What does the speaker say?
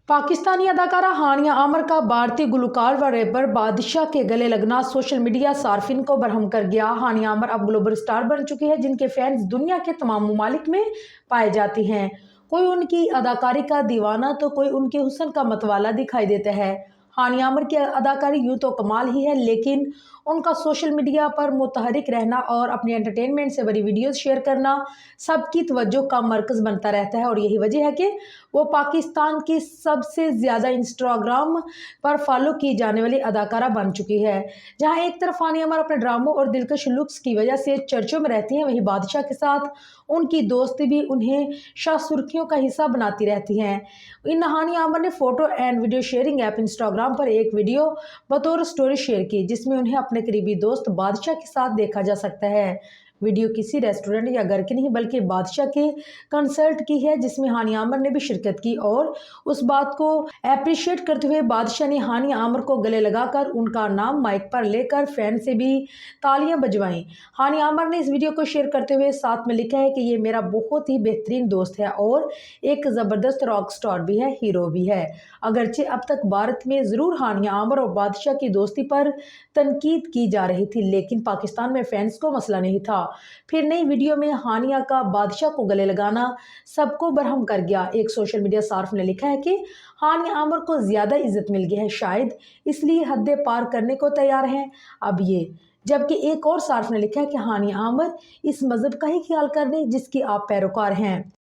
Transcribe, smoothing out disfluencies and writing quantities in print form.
पाकिस्तानी अदाकारा हानिया आमर का भारतीय गुलकार व रैपर बादशाह के गले लगना सोशल मीडिया सार्फिन को बरहम कर गया। हानिया आमर अब ग्लोबल स्टार बन चुकी है, जिनके फैंस दुनिया के तमाम ममालिक में पाए जाते हैं। कोई उनकी अदाकारी का दीवाना तो कोई उनके हुस्न का मतवाला दिखाई देता है। हानिया आमर की अदाकारी यूँ तो कमाल ही है, लेकिन उनका सोशल मीडिया पर मुतहरिक रहना और अपनी एंटरटेनमेंट से बड़ी वीडियोस शेयर करना सबकी तवज्जो का मरकज़ बनता रहता है। और यही वजह है कि वो पाकिस्तान की सबसे ज़्यादा इंस्टाग्राम पर फॉलो की जाने वाली अदाकारा बन चुकी है। जहां एक तरफ हानिया आमर अपने ड्रामों और दिलकश लुक्स की वजह से चर्चों में रहती हैं, वहीं बादशाह के साथ उनकी दोस्ती भी उन्हें शाह सुर्खियों का हिस्सा बनाती रहती हैं। इन हानिया आमर ने photo and video sharing app Instagram पर एक वीडियो बतौर स्टोरी शेयर की, जिसमें उन्हें अपने करीबी दोस्त बादशाह के साथ देखा जा सकता है। वीडियो किसी रेस्टोरेंट या घर की नहीं बल्कि बादशाह के कंसर्ट की है, जिसमें हानिया आमर ने भी शिरकत की। और उस बात को एप्रिशिएट करते हुए बादशाह ने हानिया आमर को गले लगाकर उनका नाम माइक पर लेकर फैन से भी तालियां बजवाईं। हानिया आमर ने इस वीडियो को शेयर करते हुए साथ में लिखा है कि ये मेरा बहुत ही बेहतरीन दोस्त है और एक ज़बरदस्त रॉक स्टार भी है, हीरो भी है। अगरचे अब तक भारत में ज़रूर हानिया आमर और बादशाह की दोस्ती पर तनकीद की जा रही थी, लेकिन पाकिस्तान में फैंस को मसला नहीं था। फिर नई वीडियो में हानिया का बादशाह को गले लगाना सबको बरहम कर गया। एक सोशल मीडिया सार्फ ने लिखा है कि हानिया आमर को ज्यादा इज्जत मिल गई है, शायद इसलिए हदें पार करने को तैयार हैं अब ये। जबकि एक और सार्फ ने लिखा है कि हानिया आमर इस मजहब का ही ख्याल कर लें जिसकी आप पैरोकार हैं।